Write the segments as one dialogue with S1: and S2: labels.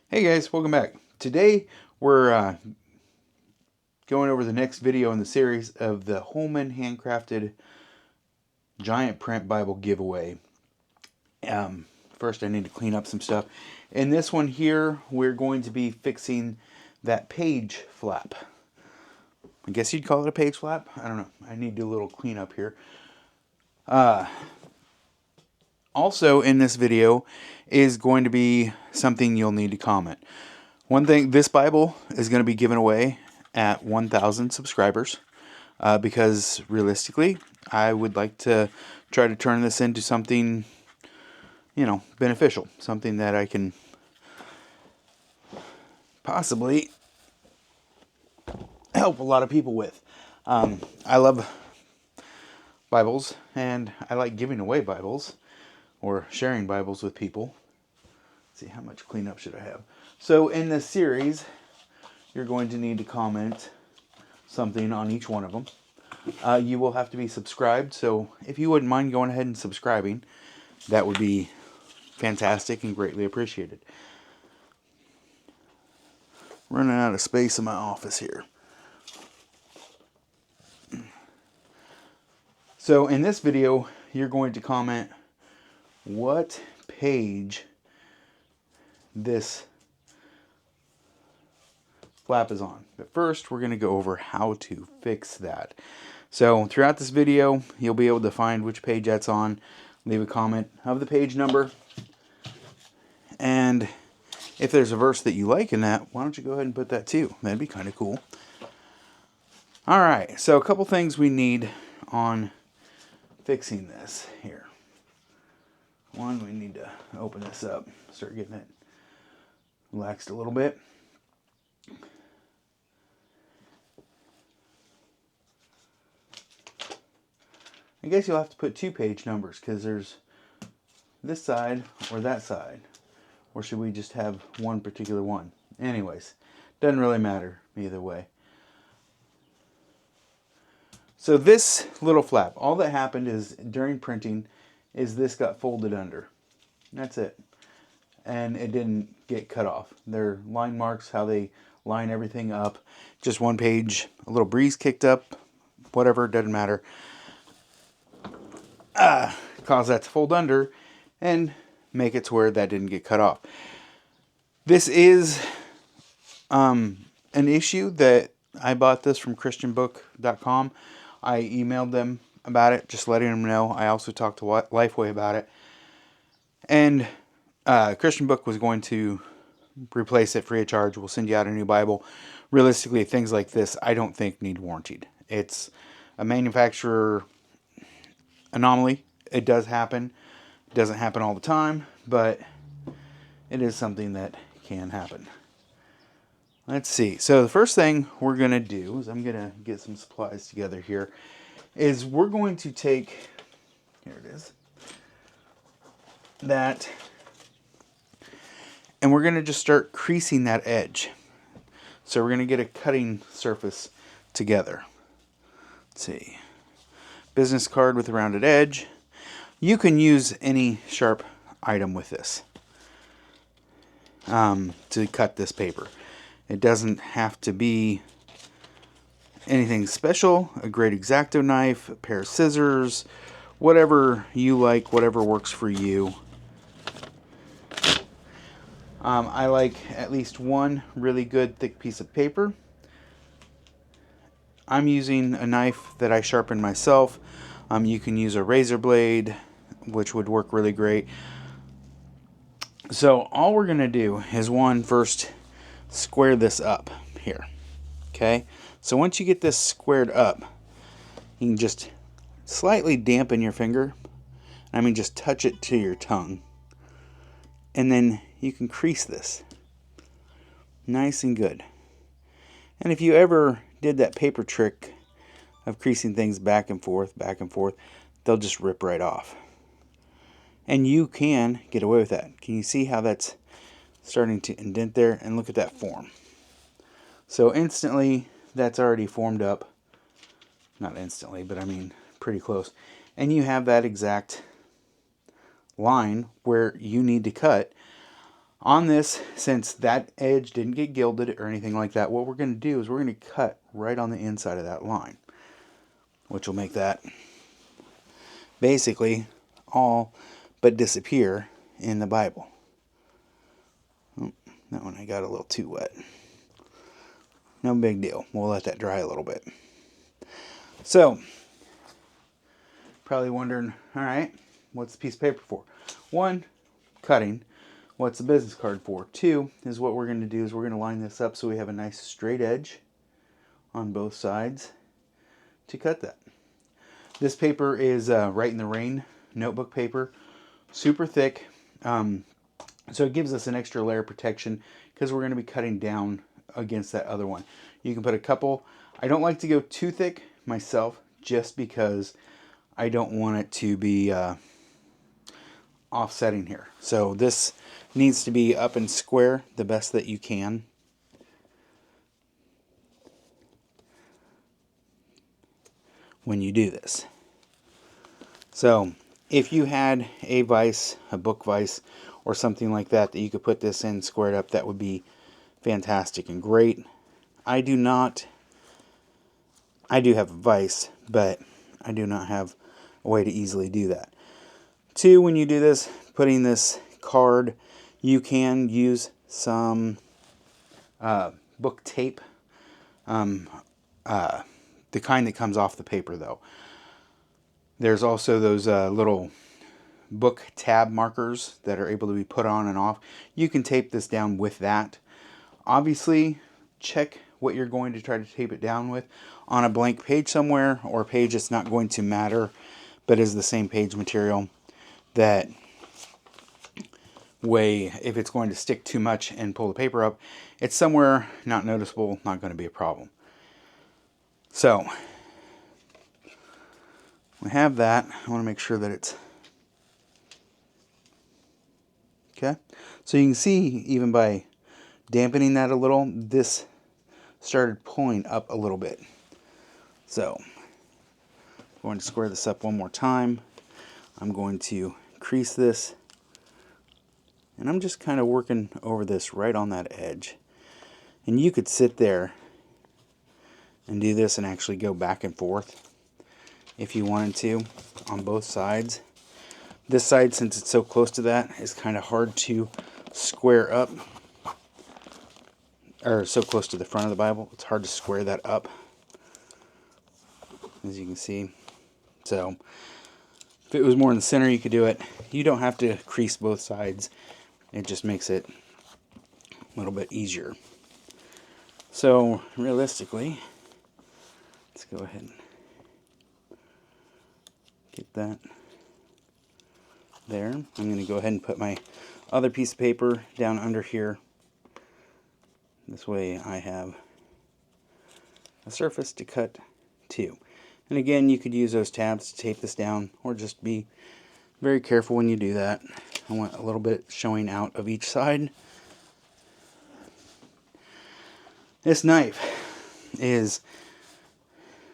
S1: Hey guys, welcome back. Today we're going over the next video in the series of the Holman handcrafted giant print Bible giveaway. First I need to clean up some stuff. In this one here, we're going to be fixing that page flap. I guess you'd call it a page flap? I don't know. I need to do a little cleanup here. Also in this video is going to be something you'll need to comment. One thing, this Bible is going to be given away at 1,000 subscribers because realistically, I would like to try to turn this into something, beneficial. Something that I can possibly help a lot of people with. I love Bibles, and I like giving away Bibles or sharing Bibles with people. Let's see, how much cleanup should I have? So in this series, you're going to need to comment something on each one of them. You will have to be subscribed, so if you wouldn't mind going ahead and subscribing, that would be fantastic and greatly appreciated. Running out of space in my office here. So in this video, you're going to comment what page this flap is on. But first, we're going to go over how to fix that. So throughout this video, you'll be able to find which page that's on, leave a comment of the page number, and if there's a verse that you like in that, why don't you go ahead and put that too? That'd be kind of cool. Alright, so a couple things we need on fixing this here. One, we need to open this up, start getting it relaxed a little bit. I guess you'll have to put two page numbers because there's this side or that side. Or should we just have one particular one? Anyways, doesn't really matter either way. So this little flap, all that happened is during printing is this got folded under. That's it. And it didn't get cut off. They're line marks, how they line everything up. Just one page, a little breeze kicked up, whatever, doesn't matter. Cause that to fold under and make it to where that didn't get cut off. This is an issue that I bought this from christianbook.com. I emailed them about it, just letting them know. I also talked to Lifeway about it. And Christian Book was going to replace it free of charge. We'll send you out a new Bible. Realistically, things like this I don't think need warranted. It's a manufacturer anomaly. It does happen. It doesn't happen all the time, but it is something that can happen. Let's see. So the first thing we're going to do is I'm going to get some supplies together here. Is we're going to take, here it is, that, and we're going to just start creasing that edge. So we're going to get a cutting surface together. Let's see. Business card with a rounded edge. You can use any sharp item with this to cut this paper. It doesn't have to be anything special. A great X-Acto knife, a pair of scissors, whatever you like, whatever works for you. I like at least one really good thick piece of paper. I'm using a knife that I sharpen myself. You can use a razor blade, which would work really great. So all we're going to do is first square this up here. Okay? So once you get this squared up, you can just slightly dampen your finger. I mean, just touch it to your tongue. And then you can crease this. Nice and good. And if you ever did that paper trick of creasing things back and forth, they'll just rip right off. And you can get away with that. Can you see how that's starting to indent there? And look at that form. So instantly, that's already formed up. Not instantly, but I mean pretty close. And you have that exact line where you need to cut. On this, since that edge didn't get gilded or anything like that, what we're going to do is we're going to cut right on the inside of that line, which will make that basically all but disappear in the Bible. Oh, that one I got a little too wet. No big deal. We'll let that dry a little bit. So, probably wondering, all right, what's the piece of paper for? 1, cutting. What's the business card for? 2 is what we're going to do is we're going to line this up so we have a nice straight edge on both sides to cut that. This paper is Write in the Rain notebook paper, super thick, so it gives us an extra layer of protection because we're going to be cutting down against that other one. You can put a couple. I don't like to go too thick myself just because I don't want it to be offsetting here. So this needs to be up and square the best that you can. When you do this. So if you had a vise, a book vise, or something like that that you could put this in squared up, that would be fantastic and great. I do have a vise, but I do not have a way to easily do that. 2, when you do this, putting this card, you can use some book tape, the kind that comes off the paper though. There's also those little book tab markers that are able to be put on and off. You can tape this down with that. Obviously, check what you're going to try to tape it down with on a blank page somewhere, or a page that's not going to matter but is the same page material. That way, if it's going to stick too much and pull the paper up, it's somewhere not noticeable, not going to be a problem. So we have that. I want to make sure that it's okay. So you can see, even by dampening that a little, this started pulling up a little bit. So I'm going to square this up one more time. I'm going to crease this, and I'm just kind of working over this right on that edge. And you could sit there and do this and actually go back and forth if you wanted to on both sides. This side, since it's so close to that, is kind of hard to square up, or so close to the front of the Bible, it's hard to square that up, as you can see. So if it was more in the center, you could do it. You don't have to crease both sides. It just makes it a little bit easier. So realistically, let's go ahead and get that there. I'm going to go ahead and put my other piece of paper down under here. This way I have a surface to cut to. And again, you could use those tabs to tape this down, or just be very careful when you do that. I want a little bit showing out of each side. This knife is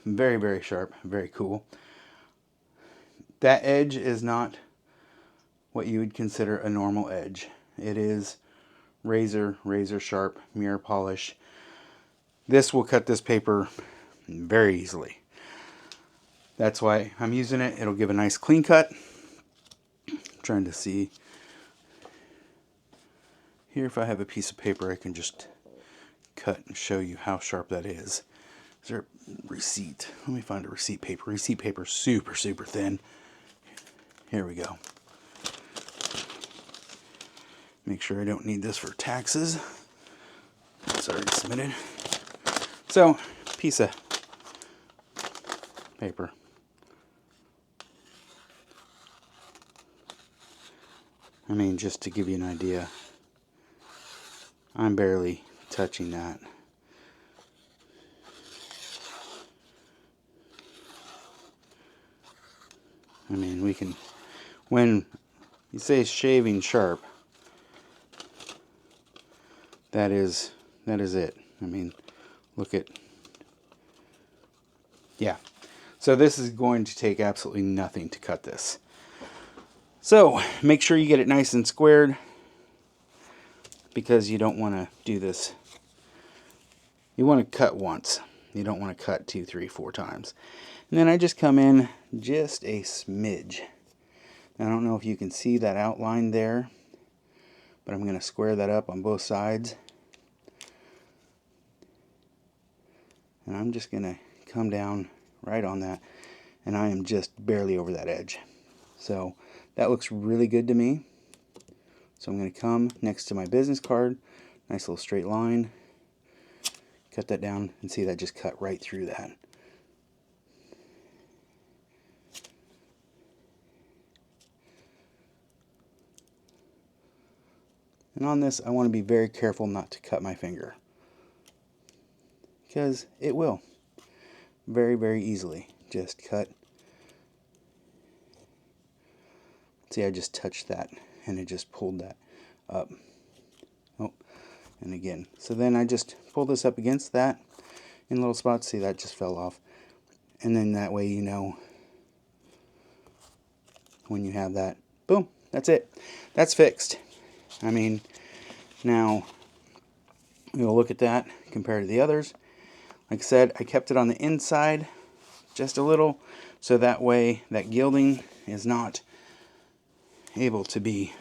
S1: very, very sharp, very cool. That edge is not what you would consider a normal edge. It is razor sharp, mirror polish. This will cut this paper very easily. That's why I'm using it. It'll give a nice clean cut. I'm trying to see here if I have a piece of paper I can just cut and show you how sharp that is. Is there a receipt? Let me find a receipt paper. Receipt paper is super thin. Here we go. Make sure I don't need this for taxes. It's already submitted. So, piece of paper. I mean, just to give you an idea, I'm barely touching that. I mean, we can, when you say shaving sharp, that is it. I mean, look at, yeah. So this is going to take absolutely nothing to cut this. So make sure you get it nice and squared. because you don't want to do this. You want to cut once. You don't want to cut 2, 3, 4 times. And then I just come in just a smidge. I don't know if you can see that outline there, but I'm going to square that up on both sides. And I'm just going to come down right on that, and I am just barely over that edge. So that looks really good to me. So I'm going to come next to my business card, nice little straight line, cut that down, and see that just cut right through that. And on this, I want to be very careful not to cut my finger, because it will very, very easily just cut. See, I just touched that and it just pulled that up. Oh, and again. So then I just pull this up against that in little spots. See, that just fell off. And then that way you know when you have that. Boom, that's it. That's fixed. I mean, now we'll look at that compared to the others. Like I said, I kept it on the inside just a little, so that way that gilding is not able to be,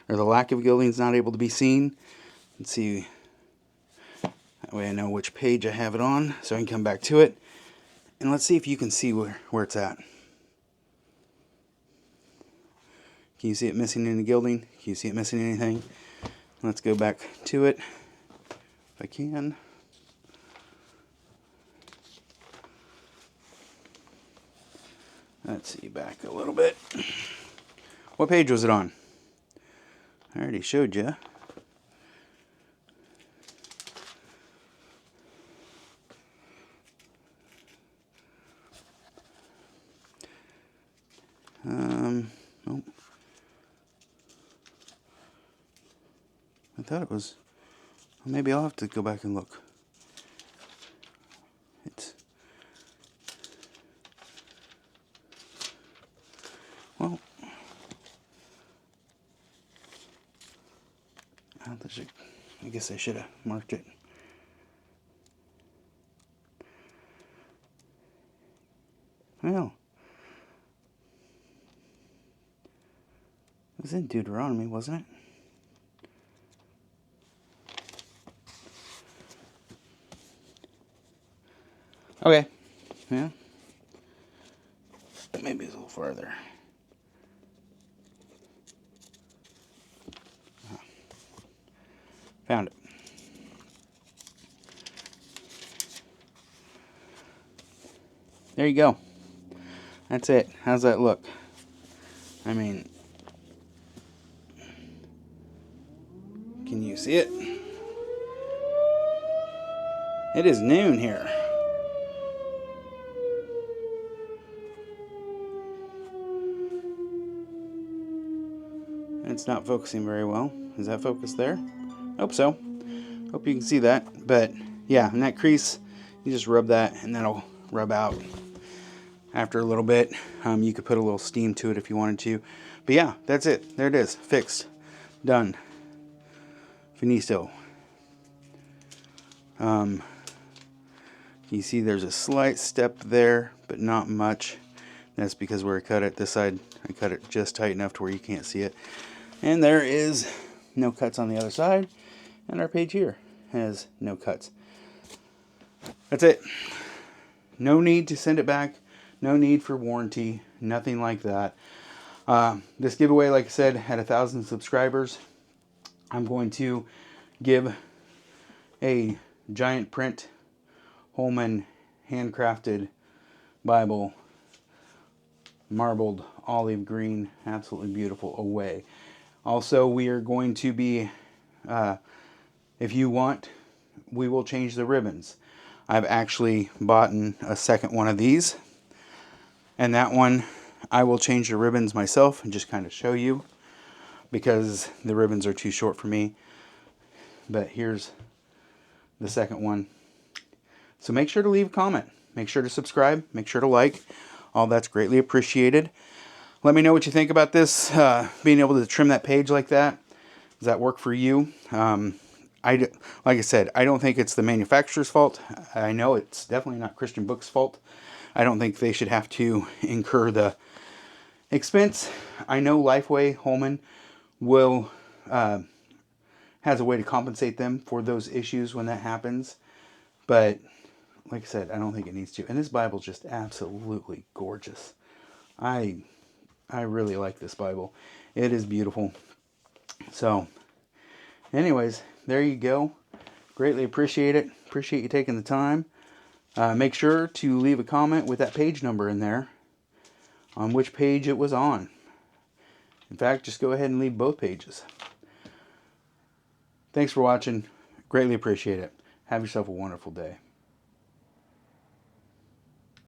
S1: or the lack of gilding is not able to be seen. Let's see, that way I know which page I have it on, so I can come back to it. And let's see if you can see where it's at. Can you see it missing any gilding? Can you see it missing anything? Let's go back to it, if I can. Let's see, back a little bit. What page was it on? I already showed you. Nope. I thought it was. Maybe I'll have to go back and look. Well, I guess I should have marked it. Well, it was in Deuteronomy, wasn't it? Okay, yeah. Maybe it's a little farther. Found it. There you go. That's it. How's that look? I mean, can you see it? It is noon here. It's not focusing very well. Is that focused there? Hope so. Hope you can see that. But yeah, in that crease, you just rub that and that'll rub out after a little bit. You could put a little steam to it if you wanted to. But yeah, that's it. There it is. Fixed. Done. Finito. You see there's a slight step there, but not much. That's because where I cut it, this side, I cut it just tight enough to where you can't see it. And there is no cuts on the other side. And our page here has no cuts. That's it. No need to send it back. No need for warranty. Nothing like that. This giveaway, like I said, had 1,000 subscribers. I'm going to give a giant print Holman handcrafted Bible, marbled olive green, absolutely beautiful, away. Also, we are going to be, if you want, we will change the ribbons. I've actually bought a second one of these, and that one I will change the ribbons myself and just kind of show you, because the ribbons are too short for me. But here's the second one. So make sure to leave a comment. Make sure to subscribe. Make sure to like. All that's greatly appreciated. Let me know what you think about this, being able to trim that page like that. Does that work for you? Like I said, I don't think it's the manufacturer's fault. I know it's definitely not Christian Book's fault. I don't think they should have to incur the expense. I know Lifeway Holman will has a way to compensate them for those issues when that happens, but like I said, I don't think it needs to. And this Bible's just absolutely gorgeous. I really like this Bible. It is beautiful. So, anyways, there you go. Greatly appreciate it. Appreciate you taking the time. Make sure to leave a comment with that page number in there on which page it was on. In fact, just go ahead and leave both pages. Thanks for watching. Greatly appreciate it. Have yourself a wonderful day.